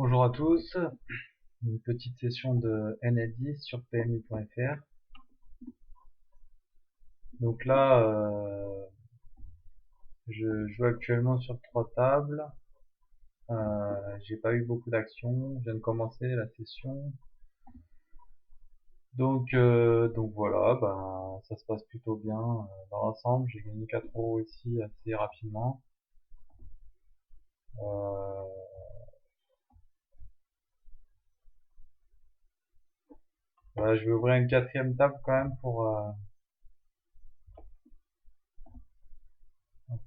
Bonjour à tous, une petite session de NL10 sur PMU.fr. Donc là, je joue actuellement sur 3 tables. J'ai pas eu beaucoup d'actions, je viens de commencer la session. Donc voilà, ben, ça se passe plutôt bien dans l'ensemble. J'ai gagné 4 euros ici assez rapidement. Euh, voilà, je vais ouvrir une 4e table quand même pour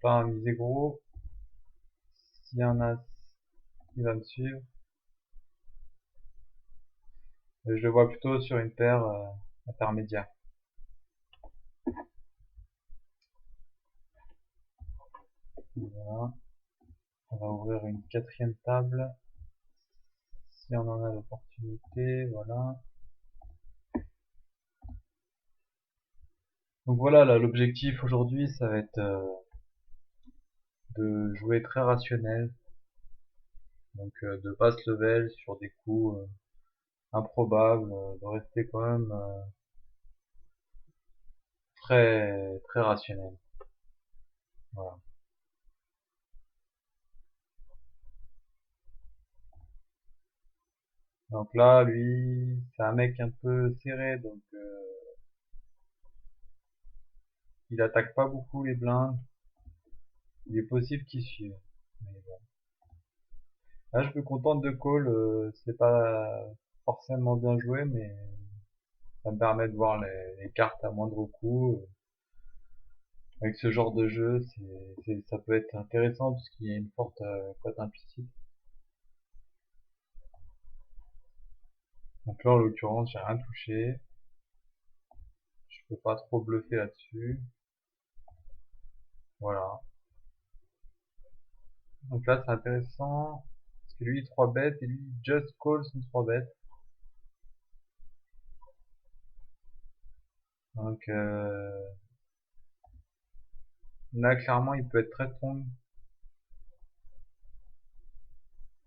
pas miser gros. S'il y en a qui va me suivre. Je le vois plutôt sur une paire intermédiaire. Voilà. On va ouvrir une 4e table si on en a l'opportunité. Voilà. Donc voilà, là, l'objectif aujourd'hui, ça va être de jouer très rationnel. Donc de pas se level sur des coups improbables, de rester quand même très très rationnel. Voilà. Donc là, lui, c'est un mec un peu serré, donc il attaque pas beaucoup les blindes. Il est possible qu'il suive. Mais bon. Là, je me contente de call, c'est pas forcément bien joué, mais ça me permet de voir les cartes à moindre coût. Avec ce genre de jeu, ça peut être intéressant parce qu'il y a une forte cote implicite. Donc là, en l'occurrence, j'ai rien touché. Je peux pas trop bluffer là-dessus. Voilà. Donc là, c'est intéressant parce que lui, 3 bêtes et lui, just call son 3 bêtes. Donc là, clairement, il peut être très strong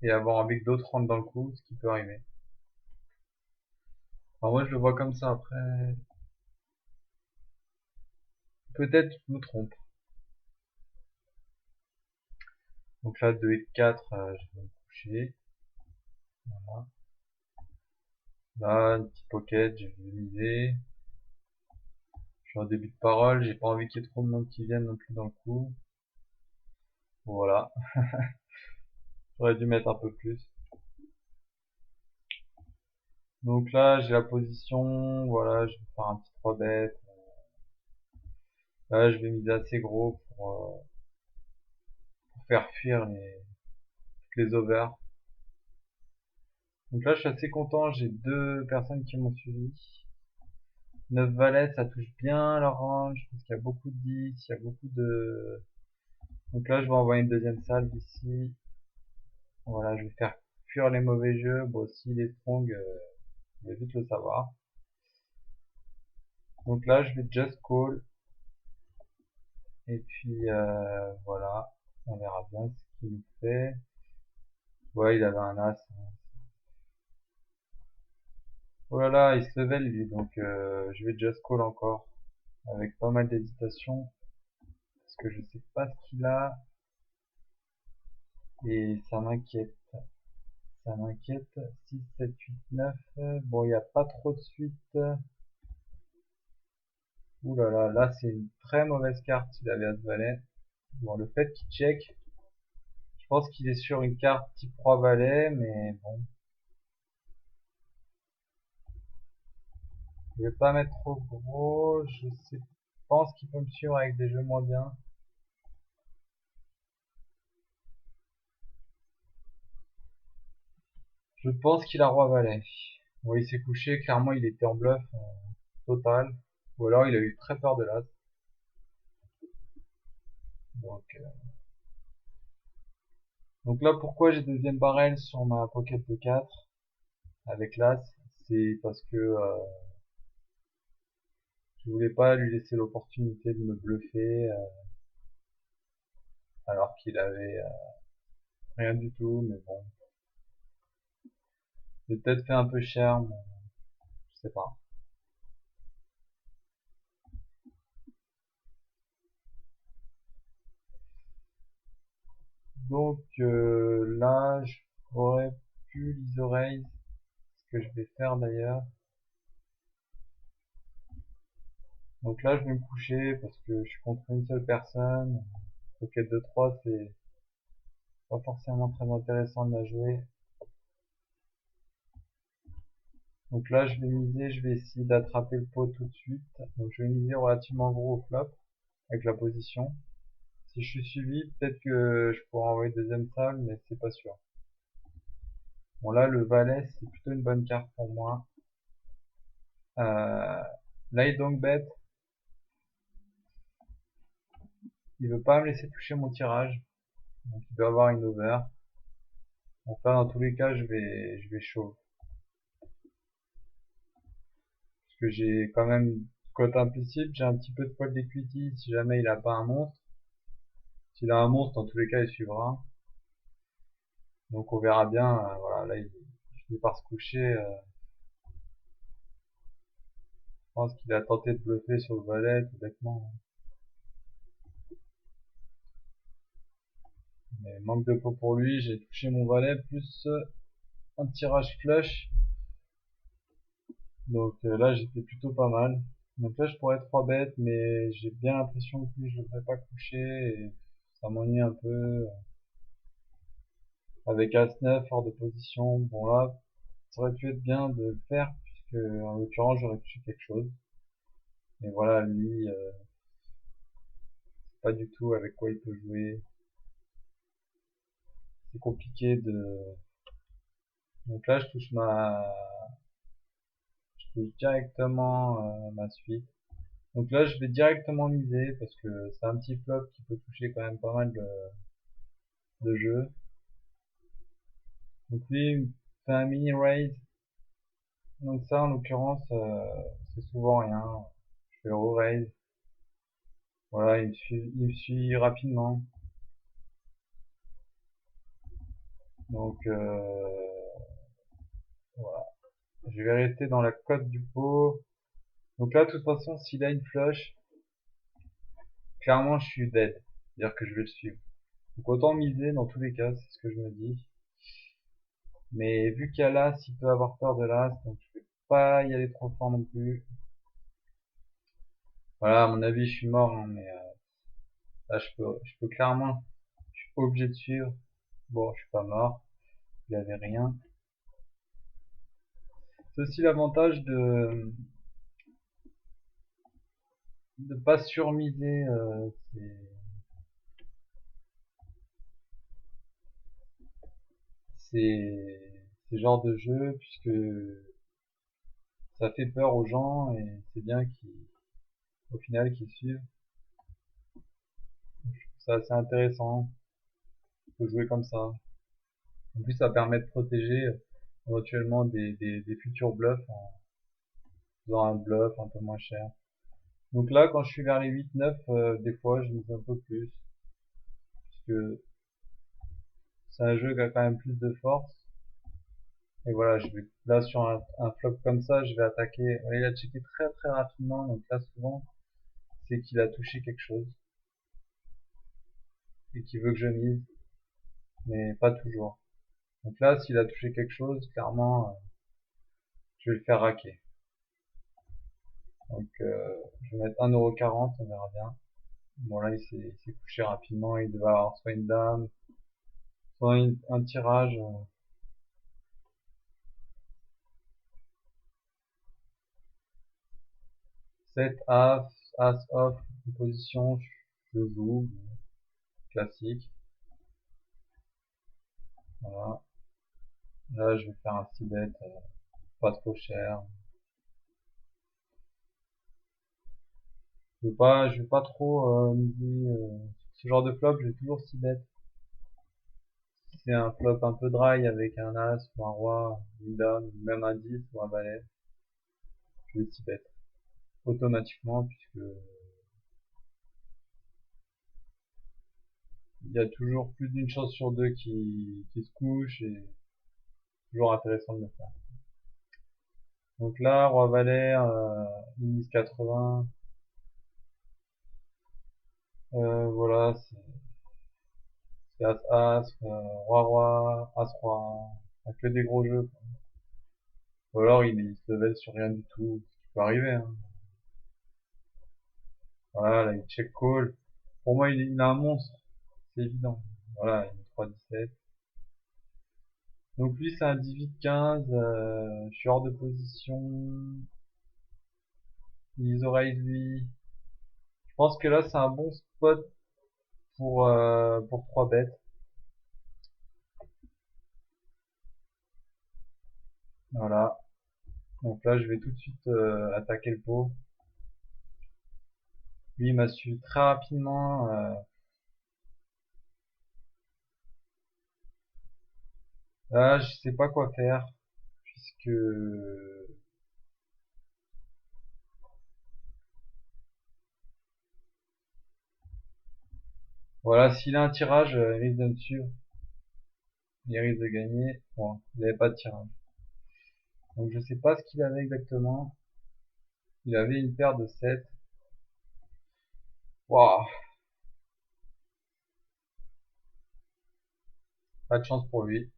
et avoir envie que d'autres rentrent dans le coup, ce qui peut arriver. Alors moi, je le vois comme ça. Après, peut-être je me trompe. Donc là, 2 et 4, je vais me coucher. Voilà. Là, un petit pocket, je vais miser. Je suis en début de parole, j'ai pas envie qu'il y ait trop de monde qui vienne non plus dans le coup. Voilà. J'aurais dû mettre un peu plus. Donc là, j'ai la position. Voilà, je vais faire un petit 3 bêtes. Là, je vais miser assez gros pour faire fuir toutes les overs. Donc là, je suis assez content. J'ai 2 personnes qui m'ont suivi. 9 valets, ça touche bien la range, parce qu'il y a beaucoup de 10, il y a beaucoup de... Donc là, je vais envoyer une deuxième salve ici. Voilà, je vais faire fuir les mauvais jeux. Bon, s'il est strong, je vais vite le savoir. Donc là, je vais just call. Et puis, voilà. On verra bien ce qu'il nous fait. Ouais, il avait un as. Oh là là, il se level lui, donc je vais just call encore. Avec pas mal d'hésitation. Parce que je sais pas ce qu'il a. Et ça m'inquiète. Ça m'inquiète. 6, 7, 8, 9. Bon, il n'y a pas trop de suite. Ouh là là, là c'est une très mauvaise carte s'il avait As-Valet. Bon, le fait qu'il check, je pense qu'il est sur une carte type Roi Valet, mais bon. Je vais pas mettre trop gros, pense qu'il peut me suivre avec des jeux moins bien. Je pense qu'il a Roi Valet. Bon, il s'est couché, clairement il était en bluff total. Ou alors il a eu très peur de l'As. Donc, donc là, pourquoi j'ai deuxième barrel sur ma pocket de 4 avec l'As, c'est parce que je voulais pas lui laisser l'opportunité de me bluffer alors qu'il avait rien du tout, mais bon. J'ai peut-être fait un peu cher, mais je sais pas. Donc là, j'aurais pu l'Isoraise, ce que je vais faire d'ailleurs. Donc là, je vais me coucher parce que je suis contre une seule personne. Roquette de 3, c'est pas forcément très intéressant de la jouer. Donc là, je vais miser, je vais essayer d'attraper le pot tout de suite. Donc je vais miser relativement gros au flop avec la position. Si je suis suivi, peut-être que je pourrais envoyer deuxième table, mais c'est pas sûr. Bon là, le valet, c'est plutôt une bonne carte pour moi. Là, il donc bête. Il veut pas me laisser toucher mon tirage. Donc il doit avoir une over. Donc là, dans tous les cas, je vais chaud. Parce que j'ai quand même cote implicite, j'ai un petit peu de poil d'equity si jamais il a pas un monstre. S'il a un monstre, dans tous les cas, il suivra. Donc on verra bien. Voilà, là, il finit par se coucher. Je pense qu'il a tenté de bluffer sur le valet, tout bêtement. Mais manque de pot pour lui, j'ai touché mon valet, plus un tirage flush. Donc là, j'étais plutôt pas mal. Donc là, je pourrais 3 bêtes, mais j'ai bien l'impression que lui, je le ferai pas coucher. Et ça m'ennuie un peu. Avec As-9 hors de position, bon là, ça aurait pu être bien de le faire, puisque en l'occurrence, j'aurais touché quelque chose. Mais voilà, lui, pas du tout avec quoi il peut jouer. C'est compliqué de... Donc là, je touche directement ma suite. Donc là, je vais directement miser, parce que c'est un petit flop qui peut toucher quand même pas mal de jeux. Donc lui, il me fait un mini raise. Donc ça, en l'occurrence, c'est souvent rien. Je fais re-raise. Voilà, il me suit rapidement. Donc voilà. Je vais rester dans la cote du pot. Donc là, de toute façon, s'il a une flush, clairement, je suis dead. C'est-à-dire que je vais le suivre. Donc autant miser dans tous les cas, c'est ce que je me dis. Mais vu qu'il y a l'as, il peut avoir peur de l'as, donc je vais pas y aller trop fort non plus. Voilà, à mon avis, je suis mort, hein, mais là, je peux clairement, je suis pas obligé de suivre. Bon, je suis pas mort, il avait rien. C'est aussi l'avantage de pas surmiser ces genres de jeux, puisque ça fait peur aux gens et c'est bien au final qu'ils suivent. C'est assez intéressant de jouer comme ça. En plus, ça permet de protéger éventuellement des futurs bluffs en faisant un bluff un peu moins cher. Donc là, quand je suis vers les 8-9, des fois, je mise un peu plus, puisque c'est un jeu qui a quand même plus de force. Et voilà, là sur un flop comme ça, je vais attaquer. Voilà, il a checké très très rapidement, donc là souvent, c'est qu'il a touché quelque chose et qu'il veut que je mise, mais pas toujours. Donc là, s'il a touché quelque chose, clairement, je vais le faire raquer. Donc je vais mettre 1,40€, on verra bien. Bon là, il s'est couché rapidement, il devait avoir soit une dame, soit un tirage. 7 As, As off, position, je joue, classique. Voilà. Là, je vais faire un 6 bet, pas trop cher. Je vais pas trop miser ce genre de flop, je vais toujours 6 bet. Si c'est un flop un peu dry avec un as ou un roi, une dame, même un 10 ou un valet, je vais 6 bet automatiquement, puisque il y a toujours plus d'une chance sur deux qui se couche, et Toujours intéressant de le faire. Donc là, roi valet, il mise 80. Voilà, c'est as as, roi roi, as roi, enfin, que des gros jeux, quoi. Ou alors il se level sur rien du tout, ce qui peut arriver, hein. Voilà, là, il check call. Pour moi, il a un monstre, c'est évident. Voilà, il met 3-17. Donc lui, c'est un 18-15, je suis hors de position. Il oreilles lui. Je pense que là, c'est un bon spot pour 3 bêtes. Voilà. Donc là, je vais tout de suite attaquer le pot. Lui, il m'a su très rapidement. Là, je sais pas quoi faire, puisque voilà, s'il a un tirage, il risque de me suivre, il risque de gagner. Bon, il avait pas de tirage. Donc je sais pas ce qu'il avait exactement. Il avait une paire de 7. Waouh, pas de chance pour lui.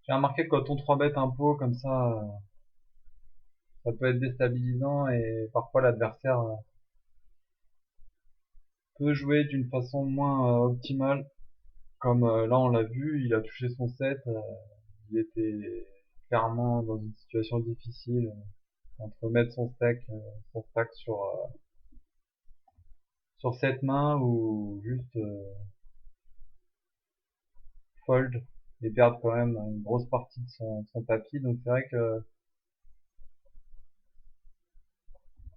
J'ai remarqué que quand on 3 bêtes un pot comme ça peut être déstabilisant et parfois l'adversaire peut jouer d'une façon moins optimale. Comme là on l'a vu, il a touché son 7, il était clairement dans une situation difficile entre mettre son stack sur 7 mains ou juste fold et perdre quand même une grosse partie de son tapis. Donc c'est vrai que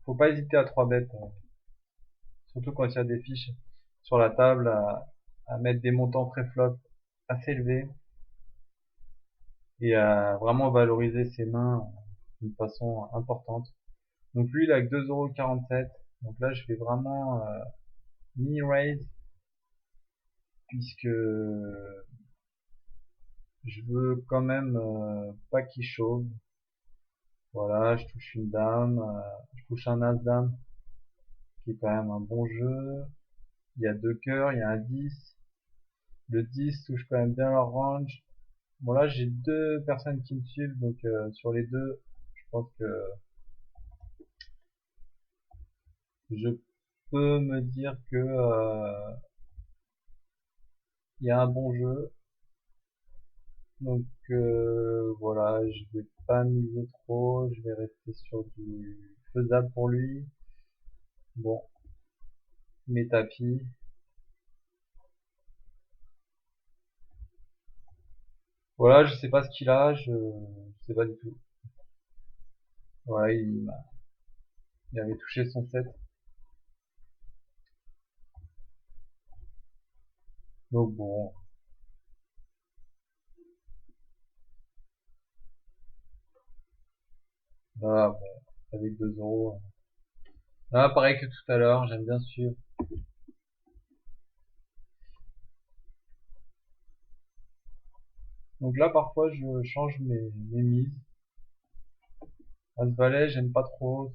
faut pas hésiter à 3 bêtes, surtout quand il y a des fiches sur la table, à mettre des montants pré-flop assez élevés et à vraiment valoriser ses mains d'une façon importante. Donc lui, il a que 2,47 €. Donc là, je vais vraiment mi-raise puisque je veux quand même pas qu'il chauffe. Voilà, je touche une dame, je touche un as-dame qui est quand même un bon jeu. Il y a 2 cœurs, il y a un 10. Le 10 touche quand même bien leur range. Bon là, j'ai 2 personnes qui me suivent, donc sur les deux, je pense que je peux me dire que il y a un bon jeu. Donc voilà, je vais pas miser trop, je vais rester sur du faisable pour lui. Bon, mes tapis. Voilà, je sais pas ce qu'il a, je sais pas du tout. Ouais, il avait touché son 7. Donc bon, là, bon, avec 2 €. Là, pareil que tout à l'heure, j'aime bien suivre. Donc là, parfois, je change mes mises. As-Valet, j'aime pas trop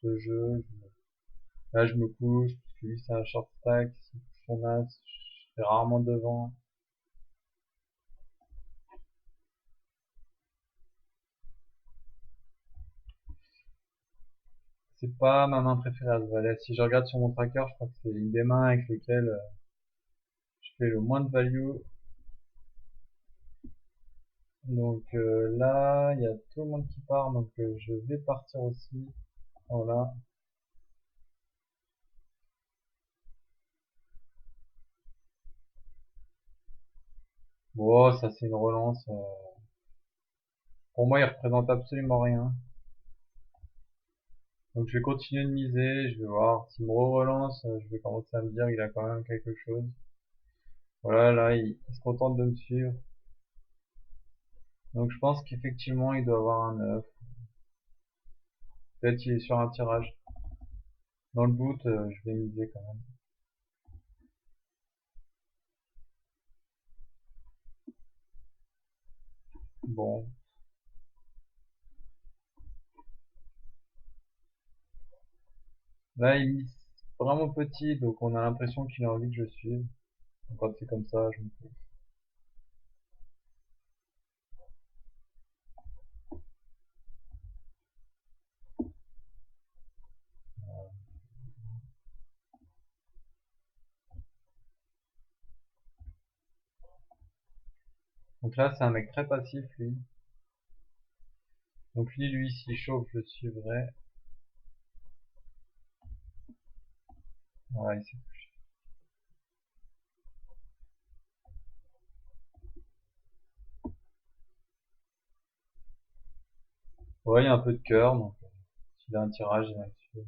ce jeu. Là, je me couche, parce que lui, c'est un short stack. S'il touche son As, je serai rarement devant. C'est pas ma main préférée, As-Valet. Si je regarde sur mon tracker, je crois que c'est une des mains avec lesquelles je fais le moins de value. Donc là, il y a tout le monde qui part, donc je vais partir aussi. Voilà. Bon, ça c'est une relance. Pour moi, il représente absolument rien. Donc je vais continuer de miser, je vais voir. S'il me relance, je vais commencer à me dire qu'il a quand même quelque chose. Voilà, là, il se contente de me suivre. Donc je pense qu'effectivement, il doit avoir un 9. Peut-être qu'il est sur un tirage. Dans le boot, je vais miser quand même. Bon. Là, il mise vraiment petit, donc on a l'impression qu'il a envie que je suive. Donc quand c'est comme ça, je me fais. Donc là, c'est un mec très passif, lui. Donc lui, s'il chauffe, je suivrai. Voilà, il s'est couché. Ouais, il y a un peu de cœur, donc s'il a un tirage, il va le suivre.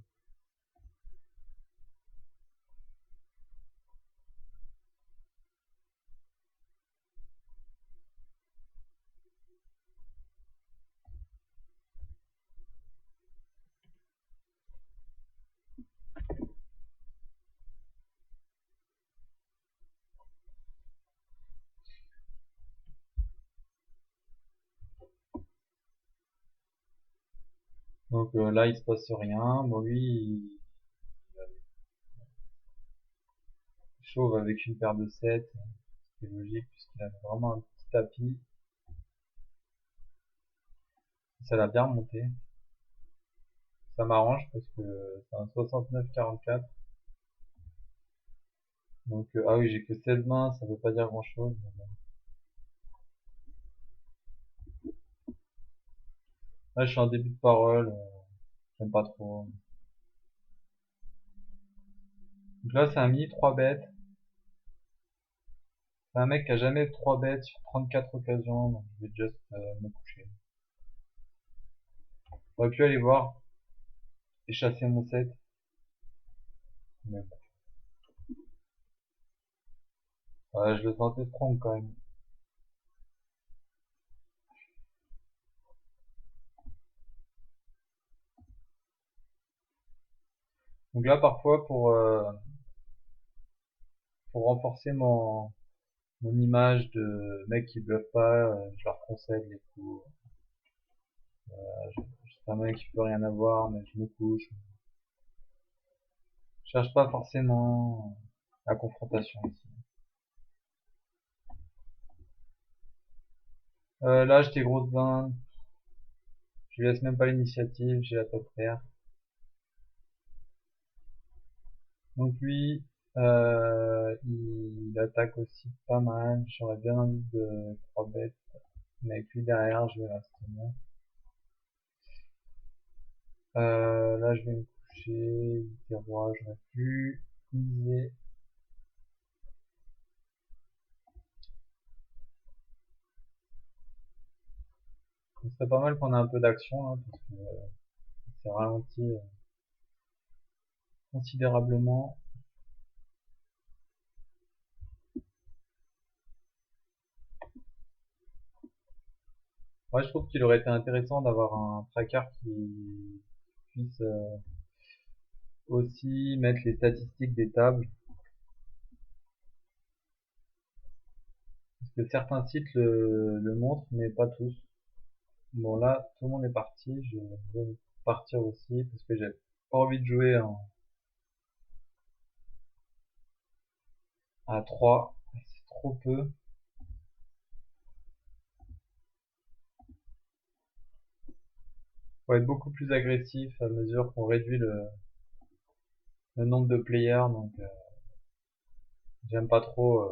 Donc là, il se passe rien. Bon, lui, il chauffe avec une paire de 7, c'est logique puisqu'il a vraiment un petit tapis. Ça l'a bien remonté. Ça m'arrange parce que c'est un 69-44. Donc, ah oui, j'ai que 16 mains, ça veut pas dire grand chose. Là, je suis en début de parole, j'aime pas trop. Donc là, c'est un mini 3 bêtes. C'est un mec qui a jamais 3 bêtes sur 34 occasions, donc je vais juste me coucher. J'aurais pu aller voir et chasser mon 7, mais bon. Ouais, je le sentais strong quand même. Donc là, parfois, pour renforcer mon image de mec qui bluffe pas, je leur concède les coups. C'est un mec qui peut rien avoir, mais je me couche. Je cherche pas forcément la confrontation ici. Là, j'étais grosse blinde. Je lui laisse même pas l'initiative, j'ai la top paire. Donc lui, il attaque aussi pas mal. J'aurais bien envie de 3 bêtes. Mais avec lui derrière, je vais rester bien. Là, je vais me coucher. Des rois, j'aurais pu miser. Ce serait pas mal qu'on ait un peu d'action là, parce que c'est ralenti considérablement. Ouais, je trouve qu'il aurait été intéressant d'avoir un tracker qui puisse aussi mettre les statistiques des tables. Parce que certains sites le montrent, mais pas tous. Bon là, tout le monde est parti, je vais partir aussi, parce que j'ai pas envie de jouer à 3, c'est trop peu. Faut être beaucoup plus agressif à mesure qu'on réduit le nombre de players, donc j'aime pas trop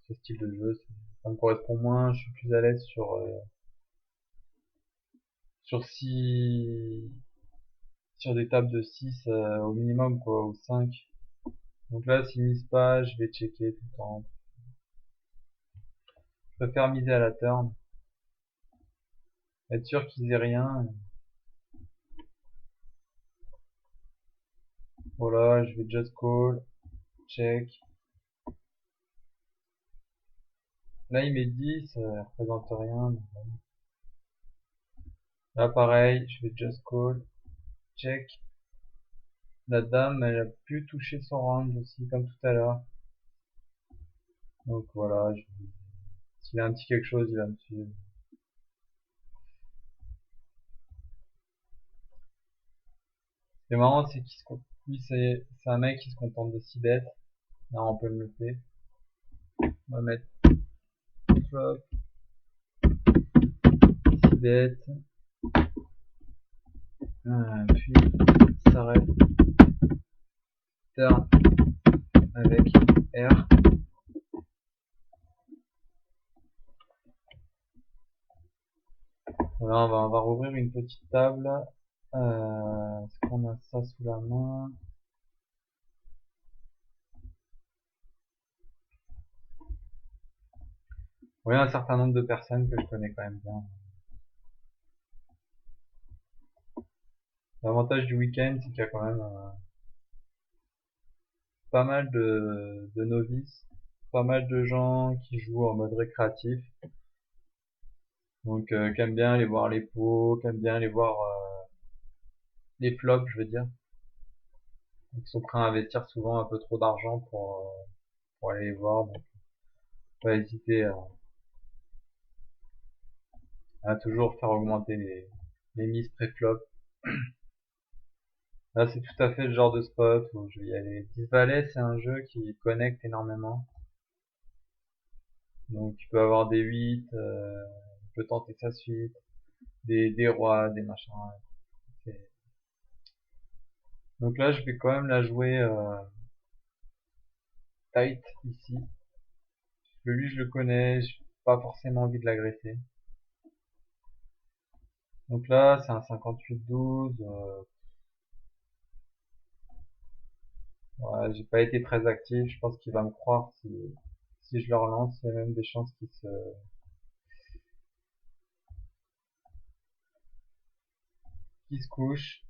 ce style de jeu, ça me correspond moins, je suis plus à l'aise sur 6, sur des tables de 6 au minimum quoi, ou 5. Donc là, s'ils misent pas, je vais checker tout le temps. Je préfère miser à la turn, être sûr qu'ils aient rien. Voilà, je vais just call, check. Là, il met 10, ça représente rien. Là, pareil, je vais just call, check. La dame, elle a pu toucher son range aussi, comme tout à l'heure. Donc voilà, s'il a un petit quelque chose, il va me suivre. Ce qui est marrant, c'est qu'il se, lui, c'est un mec qui se contente de 6 bêtes. Là, on peut le noter. On va mettre flop, 6 bêtes. Puis, s'arrête. Turn avec R. Voilà, on va rouvrir une petite table. Est-ce qu'on a ça sous la main? Oui, un certain nombre de personnes que je connais quand même bien. L'avantage du week-end, c'est qu'il y a quand même pas mal de novices, pas mal de gens qui jouent en mode récréatif, donc qui aiment bien aller voir les pots, qui aiment bien aller voir les flops, je veux dire, qui sont prêts à investir souvent un peu trop d'argent pour aller les voir, donc pas hésiter à toujours faire augmenter les mises pré-flop. Là, c'est tout à fait le genre de spot où je vais y aller. 10 valets, c'est un jeu qui connecte énormément. Donc, tu peux avoir des 8, tu peux tenter sa suite, des rois, des machins. Donc là, je vais quand même la jouer tight ici. Lui, je le connais, j'ai pas forcément envie de l'agresser. Donc là, c'est un 58-12. Ouais, j'ai pas été très actif. Je pense qu'il va me croire si je le relance. Il y a même des chances qu'il se couche.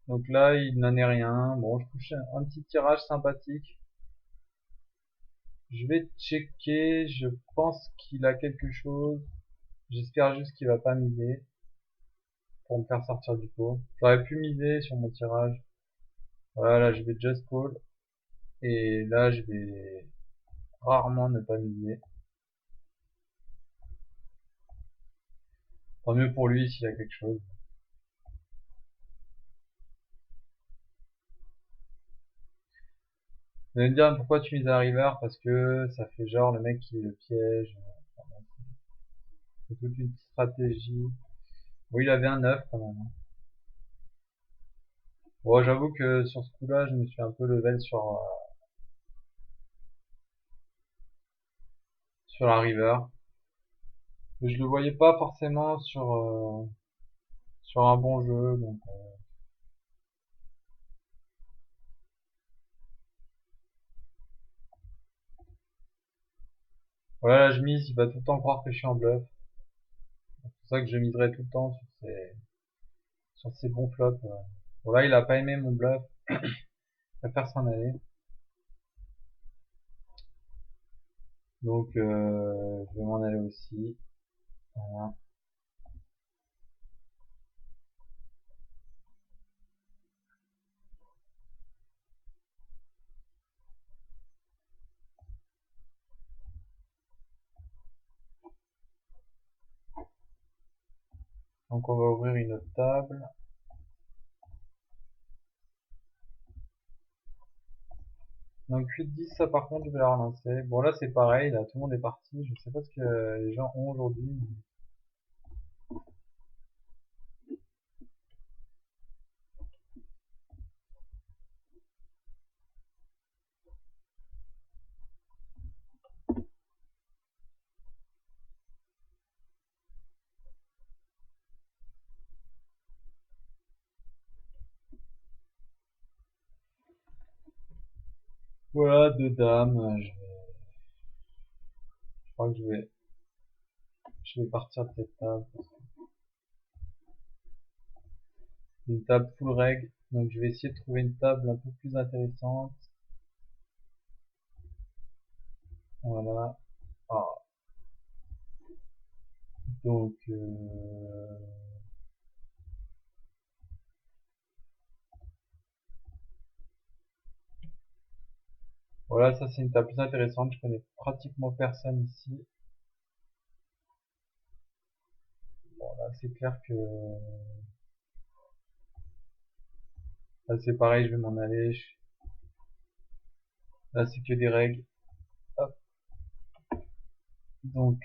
Donc là, il n'en est rien. Bon, je couche un petit tirage sympathique. Je vais checker. Je pense qu'il a quelque chose. J'espère juste qu'il va pas miser pour me faire sortir du pot. J'aurais pu miser sur mon tirage. Voilà, là, je vais just call. Et là, je vais rarement ne pas miser. Tant mieux pour lui s'il y a quelque chose. Vous allez me dire pourquoi tu mises à la river? Parce que ça fait genre le mec qui le piège. Enfin, bon, c'est toute une stratégie. Bon, il avait un 9 quand même, hein. Bon, j'avoue que sur ce coup-là, je me suis un peu level sur la river. Mais je le voyais pas forcément sur un bon jeu, donc voilà, je mise, il va tout le temps croire que je suis en bluff. C'est pour ça que je miserai tout le temps sur ces bons flops. Bon là, il a pas aimé mon bluff, il préfère s'en aller. Donc je vais m'en aller aussi. Voilà. Donc on va ouvrir une autre table. Donc 8-10, ça par contre, je vais la relancer. Bon là c'est pareil, là tout le monde est parti. Je sais pas ce que les gens ont aujourd'hui. Voilà, deux dames. Je crois que je vais partir de cette table. C'est une table full reg. Donc je vais essayer de trouver une table un peu plus intéressante. Voilà. Ah. Donc voilà, ça c'est une table plus intéressante. Je connais pratiquement personne ici. Bon là c'est clair que Là, c'est pareil, je vais m'en aller. Là, c'est que des règles. Hop. Donc,